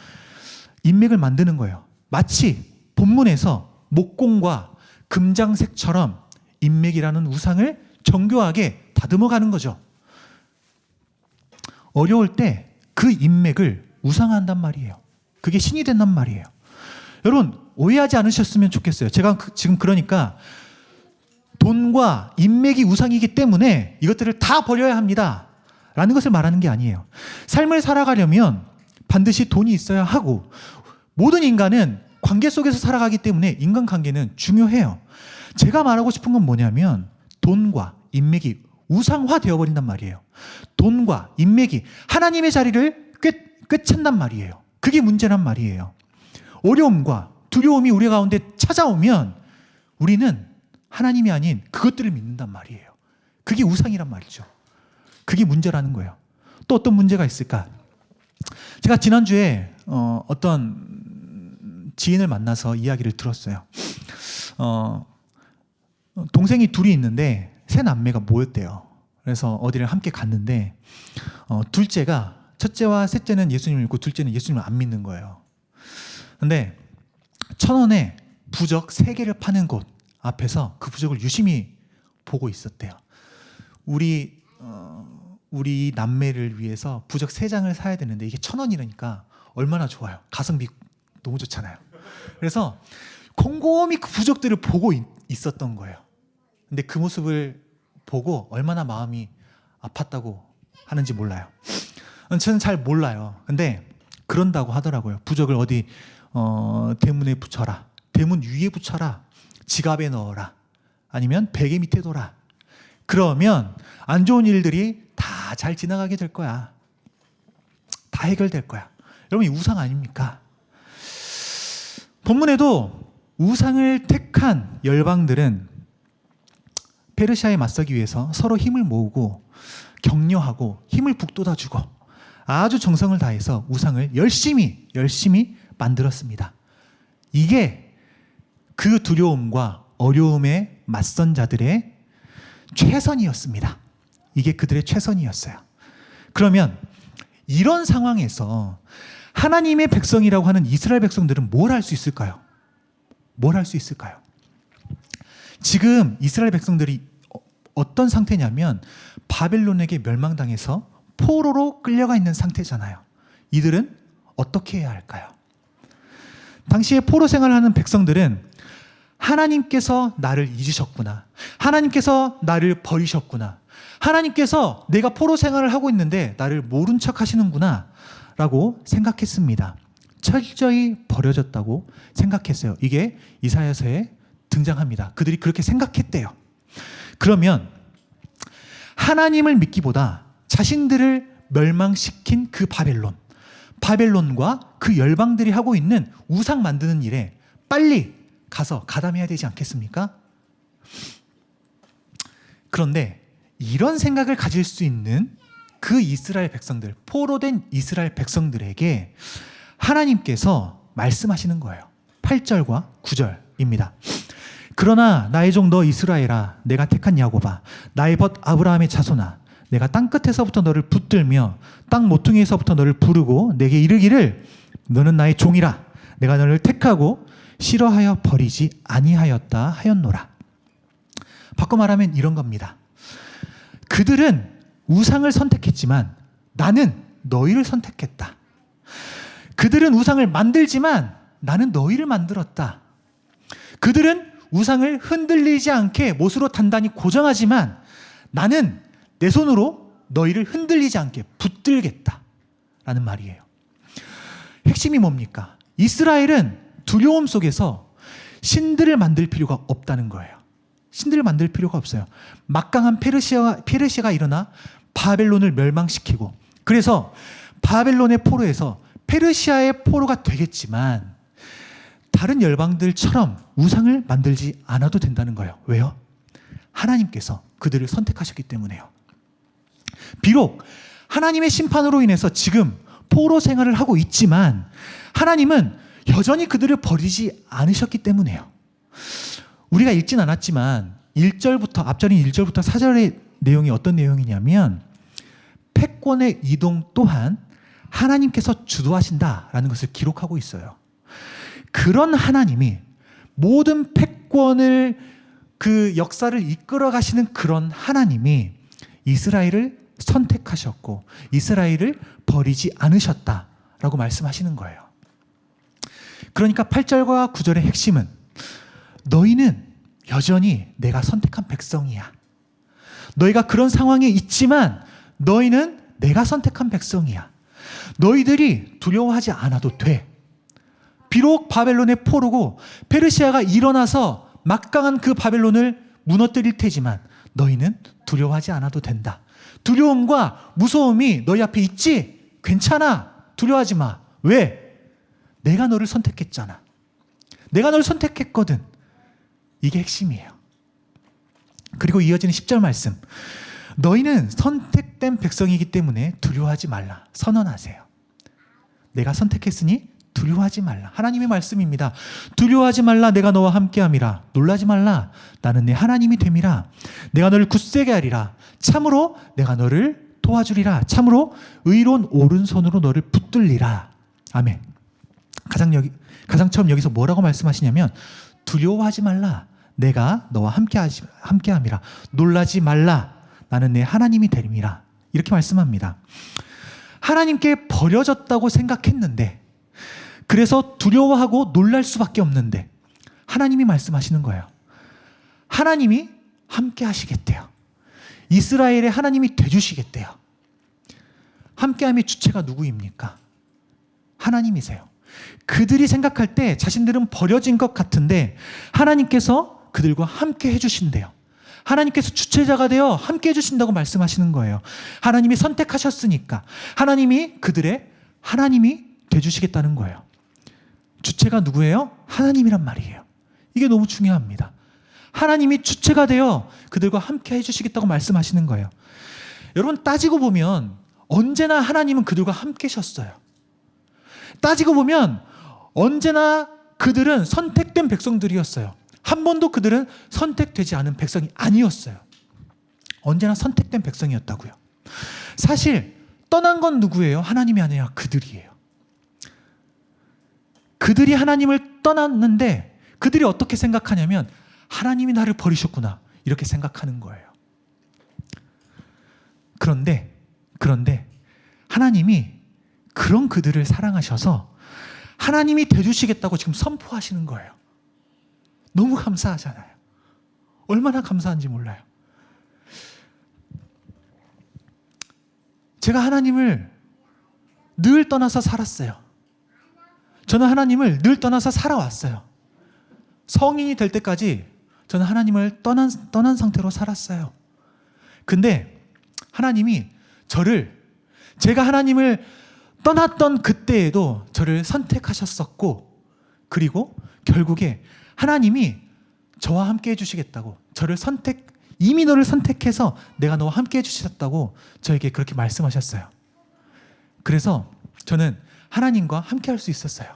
인맥을 만드는 거예요. 마치 본문에서 목공과 금장색처럼 인맥이라는 우상을 정교하게 다듬어 가는 거죠. 어려울 때 그 인맥을 우상화한단 말이에요. 그게 신이 된단 말이에요. 여러분, 오해하지 않으셨으면 좋겠어요. 제가 지금 그러니까 돈과 인맥이 우상이기 때문에 이것들을 다 버려야 합니다 라는 것을 말하는 게 아니에요. 삶을 살아가려면 반드시 돈이 있어야 하고, 모든 인간은 관계 속에서 살아가기 때문에 인간관계는 중요해요. 제가 말하고 싶은 건 뭐냐면 돈과 인맥이 우상화 되어버린단 말이에요. 돈과 인맥이 하나님의 자리를 꿰찬단 말이에요. 그게 문제란 말이에요. 어려움과 두려움이 우리 가운데 찾아오면 우리는 하나님이 아닌 그것들을 믿는단 말이에요. 그게 우상이란 말이죠. 그게 문제라는 거예요. 또 어떤 문제가 있을까? 제가 지난주에 어떤 지인을 만나서 이야기를 들었어요. 동생이 둘이 있는데 세 남매가 모였대요. 그래서 어디를 함께 갔는데 둘째가, 첫째와 셋째는 예수님을 믿고 둘째는 예수님을 안 믿는 거예요. 근데 1,000원에 부적 3개를 파는 곳 앞에서 그 부적을 유심히 보고 있었대요. 우리 남매를 위해서 부적 3장을 사야 되는데 이게 1,000원이라니까 얼마나 좋아요. 가성비 너무 좋잖아요. 그래서 곰곰이 그 부적들을 보고 있었던 거예요. 근데 그 모습을 보고 얼마나 마음이 아팠다고 하는지 몰라요. 저는 잘 몰라요. 근데 그런다고 하더라고요. 부적을 어디 대문에 붙여라, 대문 위에 붙여라, 지갑에 넣어라, 아니면 베개 밑에 둬라. 그러면 안 좋은 일들이 다 잘 지나가게 될 거야. 다 해결될 거야. 여러분, 이 우상 아닙니까? 본문에도 우상을 택한 열방들은 페르시아에 맞서기 위해서 서로 힘을 모으고 격려하고 힘을 북돋아주고 아주 정성을 다해서 우상을 열심히 만들었습니다. 이게 그 두려움과 어려움에 맞선 자들의 최선이었습니다. 이게 그들의 최선이었어요. 그러면 이런 상황에서 하나님의 백성이라고 하는 이스라엘 백성들은 뭘 할 수 있을까요? 뭘 할 수 있을까요? 지금 이스라엘 백성들이 어떤 상태냐면 바벨론에게 멸망당해서 포로로 끌려가 있는 상태잖아요. 이들은 어떻게 해야 할까요? 당시에 포로 생활을 하는 백성들은 하나님께서 나를 잊으셨구나, 하나님께서 나를 버리셨구나, 하나님께서 내가 포로 생활을 하고 있는데 나를 모른 척 하시는구나 라고 생각했습니다. 철저히 버려졌다고 생각했어요. 이게 이사야서에 등장합니다. 그들이 그렇게 생각했대요. 그러면 하나님을 믿기보다 자신들을 멸망시킨 그 바벨론과 그 열방들이 하고 있는 우상 만드는 일에 빨리 가서 가담해야 되지 않겠습니까? 그런데 이런 생각을 가질 수 있는 그 이스라엘 백성들, 포로된 이스라엘 백성들에게 하나님께서 말씀하시는 거예요. 8절과 9절입니다. 그러나 나의 종 너 이스라엘아, 내가 택한 야곱아, 나의 벗 아브라함의 자손아, 내가 땅끝에서부터 너를 붙들며 땅 모퉁이에서부터 너를 부르고 내게 이르기를 너는 나의 종이라, 내가 너를 택하고 싫어하여 버리지 아니하였다 하였노라. 바꿔 말하면 이런 겁니다. 그들은 우상을 선택했지만 나는 너희를 선택했다. 그들은 우상을 만들지만 나는 너희를 만들었다. 그들은 우상을 흔들리지 않게 못으로 단단히 고정하지만 나는 내 손으로 너희를 흔들리지 않게 붙들겠다 라는 말이에요. 핵심이 뭡니까? 이스라엘은 두려움 속에서 신들을 만들 필요가 없다는 거예요. 신들을 만들 필요가 없어요. 막강한 페르시아가 일어나 바벨론을 멸망시키고, 그래서 바벨론의 포로에서 페르시아의 포로가 되겠지만 다른 열방들처럼 우상을 만들지 않아도 된다는 거예요. 왜요? 하나님께서 그들을 선택하셨기 때문에요. 비록 하나님의 심판으로 인해서 지금 포로 생활을 하고 있지만 하나님은 여전히 그들을 버리지 않으셨기 때문에요. 우리가 읽진 않았지만 1절부터 앞절인 1절부터 4절의 내용이 어떤 내용이냐면 패권의 이동 또한 하나님께서 주도하신다라는 것을 기록하고 있어요. 그런 하나님이 모든 패권을 그 역사를 이끌어 가시는 그런 하나님이 이스라엘을 선택하셨고 이스라엘을 버리지 않으셨다라고 말씀하시는 거예요. 그러니까 8절과 9절의 핵심은 너희는 여전히 내가 선택한 백성이야. 너희가 그런 상황에 있지만 너희는 내가 선택한 백성이야. 너희들이 두려워하지 않아도 돼. 비록 바벨론의 포로고 페르시아가 일어나서 막강한 그 바벨론을 무너뜨릴 테지만 너희는 두려워하지 않아도 된다. 두려움과 무서움이 너희 앞에 있지? 괜찮아. 두려워하지 마. 왜? 내가 너를 선택했잖아. 내가 너를 선택했거든. 이게 핵심이에요. 그리고 이어지는 10절 말씀. 너희는 선택된 백성이기 때문에 두려워하지 말라. 선언하세요. 내가 선택했으니 두려워하지 말라. 하나님의 말씀입니다. 두려워하지 말라. 내가 너와 함께함이라. 놀라지 말라. 나는 내 하나님이 됨이라. 내가 너를 굳세게 하리라. 참으로 내가 너를 도와주리라. 참으로 의로운 오른손으로 너를 붙들리라. 아멘. 가장 처음 여기서 뭐라고 말씀하시냐면 두려워하지 말라. 내가 너와 함께함이라. 놀라지 말라. 나는 내 하나님이 됨이라. 이렇게 말씀합니다. 하나님께 버려졌다고 생각했는데 그래서 두려워하고 놀랄 수밖에 없는데 하나님이 말씀하시는 거예요. 하나님이 함께 하시겠대요. 이스라엘의 하나님이 돼주시겠대요. 함께함의 주체가 누구입니까? 하나님이세요. 그들이 생각할 때 자신들은 버려진 것 같은데 하나님께서 그들과 함께 해주신대요. 하나님께서 주체자가 되어 함께 해주신다고 말씀하시는 거예요. 하나님이 선택하셨으니까 하나님이 그들의 하나님이 돼주시겠다는 거예요. 주체가 누구예요? 하나님이란 말이에요. 이게 너무 중요합니다. 하나님이 주체가 되어 그들과 함께 해주시겠다고 말씀하시는 거예요. 여러분 따지고 보면 언제나 하나님은 그들과 함께 하셨어요. 따지고 보면 언제나 그들은 선택된 백성들이었어요. 한 번도 그들은 선택되지 않은 백성이 아니었어요. 언제나 선택된 백성이었다고요. 사실 떠난 건 누구예요? 하나님이 아니라 그들이에요. 그들이 하나님을 떠났는데 그들이 어떻게 생각하냐면 하나님이 나를 버리셨구나 이렇게 생각하는 거예요. 그런데 하나님이 그런 그들을 사랑하셔서 하나님이 돼주시겠다고 지금 선포하시는 거예요. 너무 감사하잖아요. 얼마나 감사한지 몰라요. 제가 하나님을 늘 떠나서 살았어요. 저는 하나님을 늘 떠나서 살아왔어요. 성인이 될 때까지 저는 하나님을 떠난 상태로 살았어요. 근데 하나님이 제가 하나님을 떠났던 그때에도 저를 선택하셨었고, 그리고 결국에 하나님이 저와 함께 해주시겠다고, 이미 너를 선택해서 내가 너와 함께 해주셨다고 저에게 그렇게 말씀하셨어요. 그래서 저는 하나님과 함께 할 수 있었어요.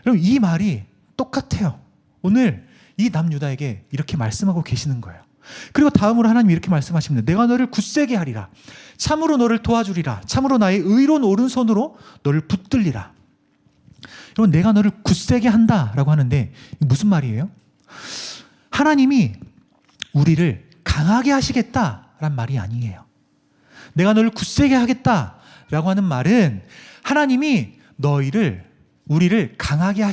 여러분, 이 말이 똑같아요. 오늘 이 남유다에게 이렇게 말씀하고 계시는 거예요. 그리고 다음으로 하나님이 이렇게 말씀하십니다. 내가 너를 굳세게 하리라. 참으로 너를 도와주리라. 참으로 나의 의로운 오른손으로 너를 붙들리라. 여러분, 내가 너를 굳세게 한다라고 하는데 무슨 말이에요? 하나님이 우리를 강하게 하시겠다라는 말이 아니에요. 내가 너를 굳세게 하겠다라고 하는 말은 하나님이 우리를 강하게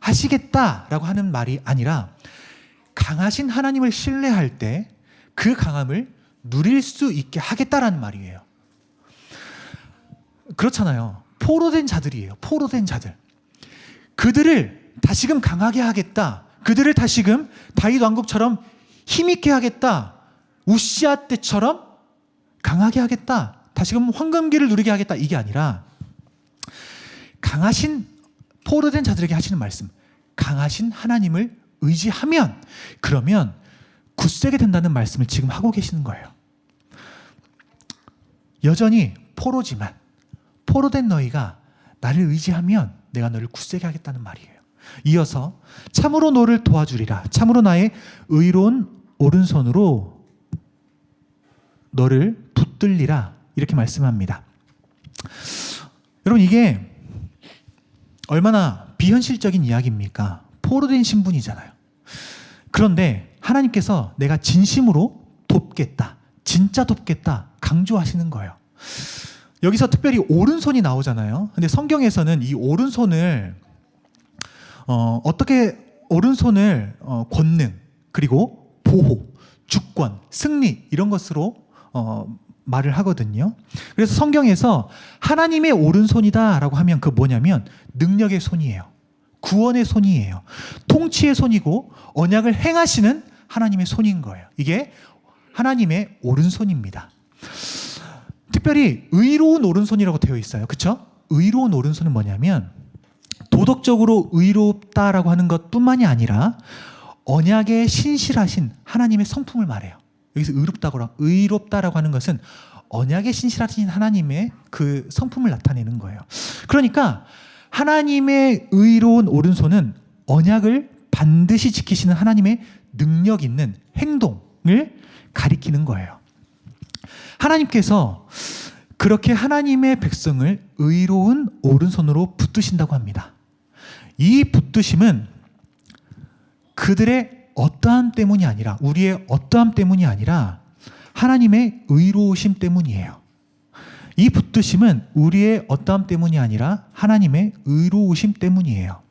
하시겠다라고 하는 말이 아니라 강하신 하나님을 신뢰할 때 그 강함을 누릴 수 있게 하겠다라는 말이에요. 그렇잖아요. 포로된 자들이에요. 포로된 자들. 그들을 다시금 강하게 하겠다. 그들을 다시금 다윗 왕국처럼 힘있게 하겠다. 우시아 때처럼 강하게 하겠다. 다시금 황금기를 누리게 하겠다. 이게 아니라 강하신 포로된 자들에게 하시는 말씀, 강하신 하나님을 의지하면, 그러면 굳세게 된다는 말씀을 지금 하고 계시는 거예요. 여전히 포로지만 포로된 너희가 나를 의지하면 내가 너를 굳세게 하겠다는 말이에요. 이어서 참으로 너를 도와주리라. 참으로 나의 의로운 오른손으로 너를 붙들리라. 이렇게 말씀합니다. 여러분, 이게 얼마나 비현실적인 이야기입니까? 포로된 신분이잖아요. 그런데 하나님께서 내가 진심으로 돕겠다, 진짜 돕겠다 강조하시는 거예요. 여기서 특별히 오른손이 나오잖아요. 근데 성경에서는 이 오른손을 어떻게 오른손을 권능, 그리고 보호, 주권, 승리 이런 것으로 말을 하거든요. 그래서 성경에서 하나님의 오른손이다라고 하면 그 뭐냐면 능력의 손이에요. 구원의 손이에요. 통치의 손이고 언약을 행하시는 하나님의 손인 거예요. 이게 하나님의 오른손입니다. 특별히 의로운 오른손이라고 되어 있어요. 그렇죠? 의로운 오른손은 뭐냐면 도덕적으로 의롭다라고 하는 것뿐만이 아니라 언약에 신실하신 하나님의 성품을 말해요. 여기서 의롭다라고 하는 것은 언약에 신실하신 하나님의 그 성품을 나타내는 거예요. 그러니까 하나님의 의로운 오른손은 언약을 반드시 지키시는 하나님의 능력 있는 행동을 가리키는 거예요. 하나님께서 그렇게 하나님의 백성을 의로운 오른손으로 붙드신다고 합니다. 이 붙드심은 그들의 어떠함 때문이 아니라, 우리의 어떠함 때문이 아니라 하나님의 의로우심 때문이에요. 이 붙드심은 우리의 어떠함 때문이 아니라 하나님의 의로우심 때문이에요.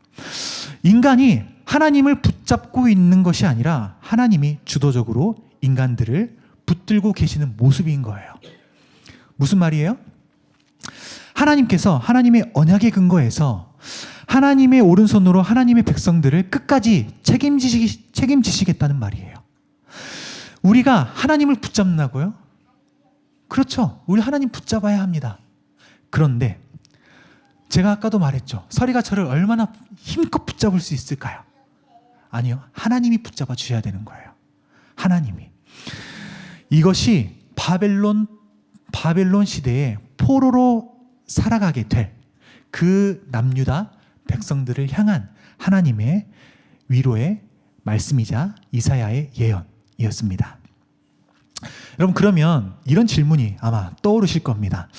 인간이 하나님을 붙잡고 있는 것이 아니라 하나님이 주도적으로 인간들을 붙들고 계시는 모습인 거예요. 무슨 말이에요? 하나님께서 하나님의 언약에 근거해서 하나님의 오른손으로 하나님의 백성들을 끝까지 책임지시겠다는 말이에요. 우리가 하나님을 붙잡는다고요? 그렇죠. 우리 하나님 붙잡아야 합니다. 그런데 제가 아까도 말했죠. 서리가 저를 얼마나 힘껏 붙잡을 수 있을까요? 아니요. 하나님이 붙잡아 주셔야 되는 거예요. 하나님이. 이것이 바벨론 시대에 포로로 살아가게 될 그 남유다 백성들을 향한 하나님의 위로의 말씀이자 이사야의 예언이었습니다. 여러분, 그러면 이런 질문이 아마 떠오르실 겁니다.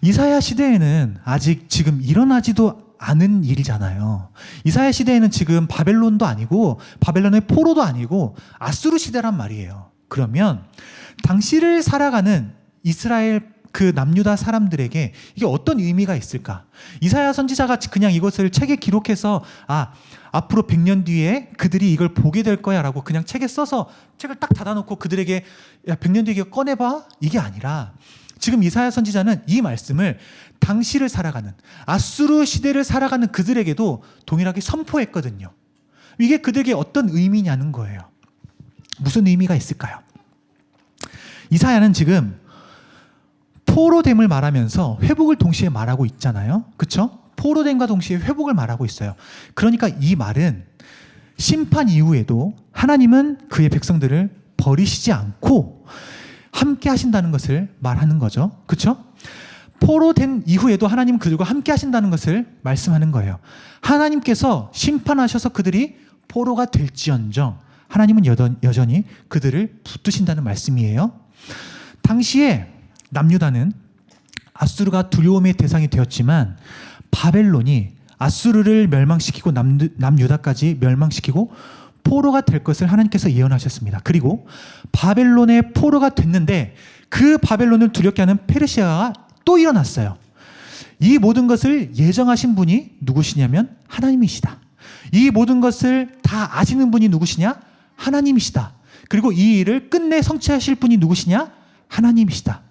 이사야 시대에는 아직 지금 일어나지도 않은 일이잖아요. 이사야 시대에는 지금 바벨론도 아니고 바벨론의 포로도 아니고 아수르 시대란 말이에요. 그러면 당시를 살아가는 이스라엘 그 남유다 사람들에게 이게 어떤 의미가 있을까? 이사야 선지자가 그냥 이것을 책에 기록해서 앞으로 100년 뒤에 그들이 이걸 보게 될 거야 라고 그냥 책에 써서 책을 딱 닫아놓고 그들에게 100년 뒤에 꺼내봐? 이게 아니라 지금 이사야 선지자는 이 말씀을 당시를 살아가는 아수르 시대를 살아가는 그들에게도 동일하게 선포했거든요. 이게 그들에게 어떤 의미냐는 거예요. 무슨 의미가 있을까요? 이사야는 지금 포로됨을 말하면서 회복을 동시에 말하고 있잖아요. 그렇죠? 포로됨과 동시에 회복을 말하고 있어요. 그러니까 이 말은 심판 이후에도 하나님은 그의 백성들을 버리시지 않고 함께 하신다는 것을 말하는 거죠. 그렇죠? 포로된 이후에도 하나님은 그들과 함께 하신다는 것을 말씀하는 거예요. 하나님께서 심판하셔서 그들이 포로가 될지언정 하나님은 여전히 그들을 붙드신다는 말씀이에요. 당시에 남유다는 아수르가 두려움의 대상이 되었지만 바벨론이 아수르를 멸망시키고 남유다까지 멸망시키고 포로가 될 것을 하나님께서 예언하셨습니다. 그리고 바벨론의 포로가 됐는데 그 바벨론을 두렵게 하는 페르시아가 또 일어났어요. 이 모든 것을 예정하신 분이 누구시냐면 하나님이시다. 이 모든 것을 다 아시는 분이 누구시냐? 하나님이시다. 그리고 이 일을 끝내 성취하실 분이 누구시냐? 하나님이시다.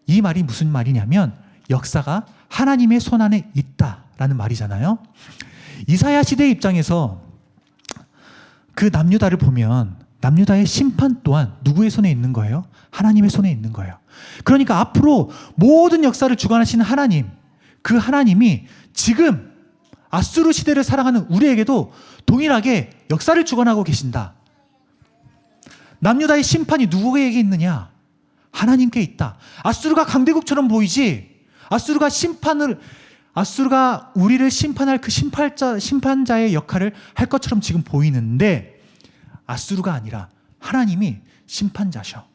이 말이 무슨 말이냐면 역사가 하나님의 손 안에 있다라는 말이잖아요. 이사야 시대의 입장에서 그 남유다를 보면 남유다의 심판 또한 누구의 손에 있는 거예요? 하나님의 손에 있는 거예요. 그러니까 앞으로 모든 역사를 주관하시는 하나님, 그 하나님이 지금 아수르 시대를 살아가는 우리에게도 동일하게 역사를 주관하고 계신다. 남유다의 심판이 누구에게 있느냐? 하나님께 있다. 아수르가 강대국처럼 보이지, 아수르가 우리를 심판할 그 심판자의 역할을 할 것처럼 지금 보이는데, 아수르가 아니라 하나님이 심판자셔.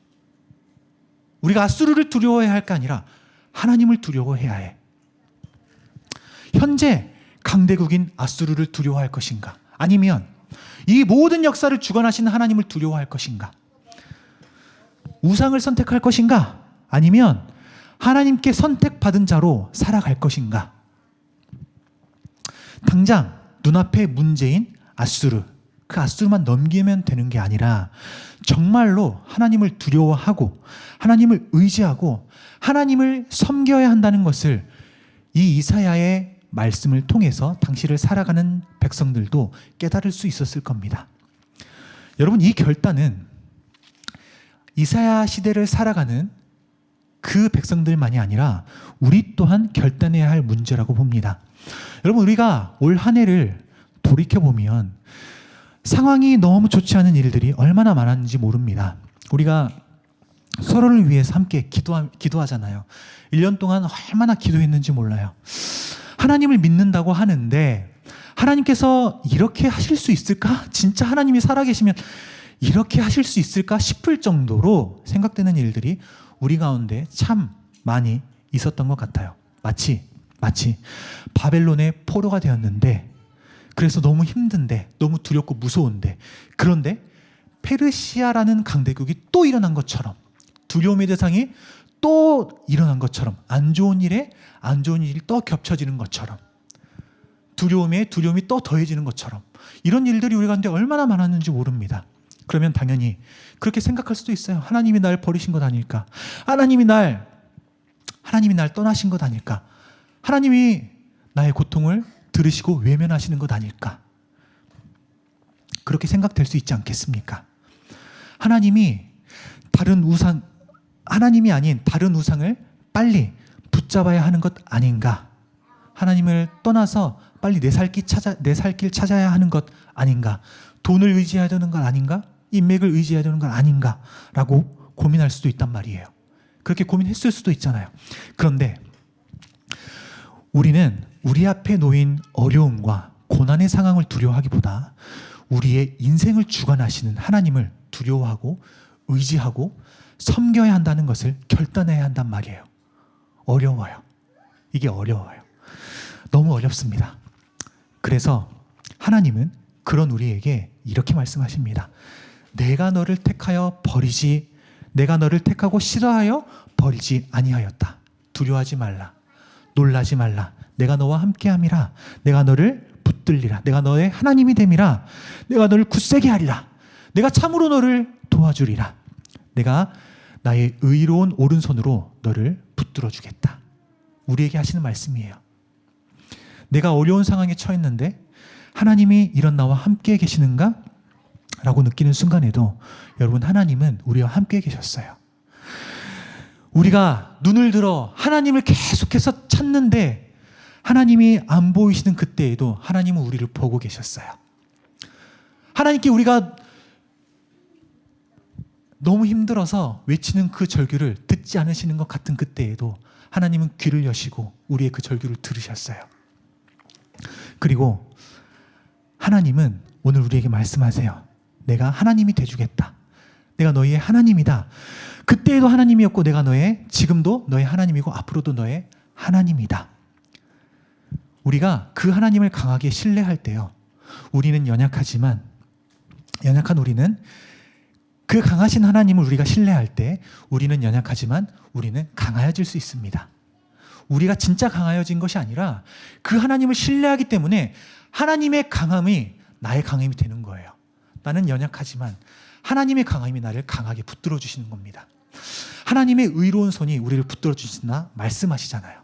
우리가 아수르를 두려워해야 할 게 아니라 하나님을 두려워해야 해. 현재 강대국인 아수르를 두려워할 것인가? 아니면 이 모든 역사를 주관하시는 하나님을 두려워할 것인가? 우상을 선택할 것인가? 아니면 하나님께 선택받은 자로 살아갈 것인가? 당장 눈앞에 문제인 아수르, 그 아수르만 넘기면 되는 게 아니라 정말로 하나님을 두려워하고 하나님을 의지하고 하나님을 섬겨야 한다는 것을 이 이사야의 말씀을 통해서 당시를 살아가는 백성들도 깨달을 수 있었을 겁니다. 여러분, 이 결단은 이사야 시대를 살아가는 그 백성들만이 아니라 우리 또한 결단해야 할 문제라고 봅니다. 여러분, 우리가 올 한 해를 돌이켜보면 상황이 너무 좋지 않은 일들이 얼마나 많았는지 모릅니다. 우리가 서로를 위해서 함께 기도하잖아요. 1년 동안 얼마나 기도했는지 몰라요. 하나님을 믿는다고 하는데 하나님께서 이렇게 하실 수 있을까? 진짜 하나님이 살아계시면 이렇게 하실 수 있을까 싶을 정도로 생각되는 일들이 우리 가운데 참 많이 있었던 것 같아요. 마치 바벨론의 포로가 되었는데, 그래서 너무 힘든데, 너무 두렵고 무서운데, 그런데 페르시아라는 강대국이 또 일어난 것처럼, 두려움의 대상이 또 일어난 것처럼, 안 좋은 일이 또 겹쳐지는 것처럼, 두려움이 또 더해지는 것처럼, 이런 일들이 우리 가운데 얼마나 많았는지 모릅니다. 그러면 당연히 그렇게 생각할 수도 있어요. 하나님이 날 버리신 것 아닐까? 하나님이 날 떠나신 것 아닐까? 하나님이 나의 고통을 들으시고 외면하시는 것 아닐까? 그렇게 생각될 수 있지 않겠습니까? 하나님이 아닌 다른 우상을 빨리 붙잡아야 하는 것 아닌가? 하나님을 떠나서 빨리 내 살 길 찾아야 하는 것 아닌가? 돈을 의지해야 되는 것 아닌가? 인맥을 의지해야 되는 것 아닌가? 라고 고민할 수도 있단 말이에요. 그렇게 고민했을 수도 있잖아요. 그런데 우리는 우리 앞에 놓인 어려움과 고난의 상황을 두려워하기보다 우리의 인생을 주관하시는 하나님을 두려워하고 의지하고 섬겨야 한다는 것을 결단해야 한단 말이에요. 어려워요. 이게 어려워요. 너무 어렵습니다. 그래서 하나님은 그런 우리에게 이렇게 말씀하십니다. 내가 너를 택하고 싫어하여 버리지 아니하였다. 두려워하지 말라. 놀라지 말라. 내가 너와 함께함이라. 내가 너를 붙들리라. 내가 너의 하나님이 됨이라. 내가 너를 굳세게 하리라. 내가 참으로 너를 도와주리라. 내가 나의 의로운 오른손으로 너를 붙들어 주겠다. 우리에게 하시는 말씀이에요. 내가 어려운 상황에 처했는데 하나님이 이런 나와 함께 계시는가? 라고 느끼는 순간에도 여러분, 하나님은 우리와 함께 계셨어요. 우리가 눈을 들어 하나님을 계속해서 찾는데 하나님이 안 보이시는 그때에도 하나님은 우리를 보고 계셨어요. 하나님께 우리가 너무 힘들어서 외치는 그 절규를 듣지 않으시는 것 같은 그때에도 하나님은 귀를 여시고 우리의 그 절규를 들으셨어요. 그리고 하나님은 오늘 우리에게 말씀하세요. 내가 하나님이 돼주겠다. 내가 너희의 하나님이다. 그때에도 하나님이었고 내가 지금도 너의 하나님이고 앞으로도 너의 하나님이다. 우리가 그 하나님을 강하게 신뢰할 때요, 우리는 연약한 우리는 그 강하신 하나님을 우리가 신뢰할 때 우리는 연약하지만 우리는 강하여질 수 있습니다. 우리가 진짜 강하여진 것이 아니라 그 하나님을 신뢰하기 때문에 하나님의 강함이 나의 강함이 되는 거예요. 나는 연약하지만 하나님의 강함이 나를 강하게 붙들어 주시는 겁니다. 하나님의 의로운 손이 우리를 붙들어 주신다 말씀하시잖아요.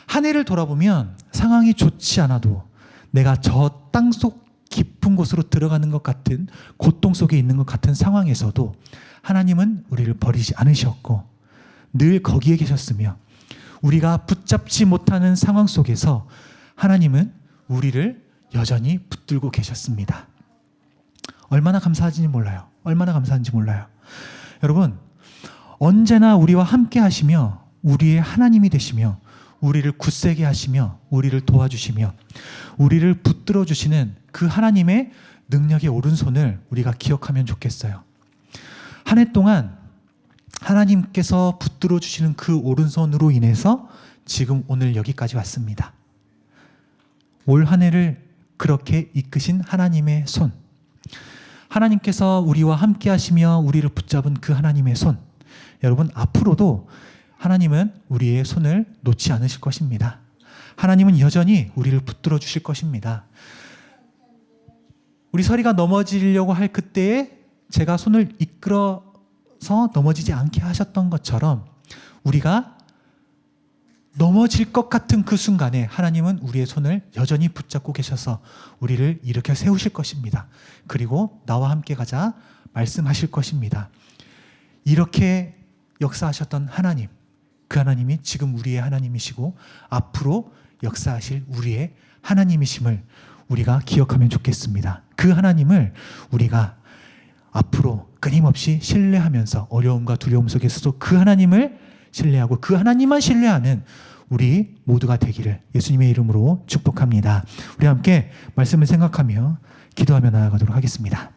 한 해를 돌아보면 상황이 좋지 않아도 내가 저 땅속 깊은 곳으로 들어가는 것 같은, 고통 속에 있는 것 같은 상황에서도 하나님은 우리를 버리지 않으셨고 늘 거기에 계셨으며, 우리가 붙잡지 못하는 상황 속에서 하나님은 우리를 여전히 붙들고 계셨습니다. 얼마나 감사한지 몰라요. 얼마나 감사한지 몰라요. 여러분, 언제나 우리와 함께 하시며 우리의 하나님이 되시며 우리를 굳세게 하시며 우리를 도와주시며 우리를 붙들어 주시는 그 하나님의 능력의 오른손을 우리가 기억하면 좋겠어요. 한 해 동안 하나님께서 붙들어 주시는 그 오른손으로 인해서 지금 오늘 여기까지 왔습니다. 올 한 해를 그렇게 이끄신 하나님의 손, 하나님께서 우리와 함께 하시며 우리를 붙잡은 그 하나님의 손, 여러분 앞으로도 하나님은 우리의 손을 놓지 않으실 것입니다. 하나님은 여전히 우리를 붙들어 주실 것입니다. 우리 서리가 넘어지려고 할 그때에 제가 손을 이끌어서 넘어지지 않게 하셨던 것처럼 우리가 넘어질 것 같은 그 순간에 하나님은 우리의 손을 여전히 붙잡고 계셔서 우리를 일으켜 세우실 것입니다. 그리고 나와 함께 가자 말씀하실 것입니다. 이렇게 역사하셨던 하나님, 그 하나님이 지금 우리의 하나님이시고 앞으로 역사하실 우리의 하나님이심을 우리가 기억하면 좋겠습니다. 그 하나님을 우리가 앞으로 끊임없이 신뢰하면서 어려움과 두려움 속에서도 그 하나님을 신뢰하고 그 하나님만 신뢰하는 우리 모두가 되기를 예수님의 이름으로 축복합니다. 우리 함께 말씀을 생각하며 기도하며 나아가도록 하겠습니다.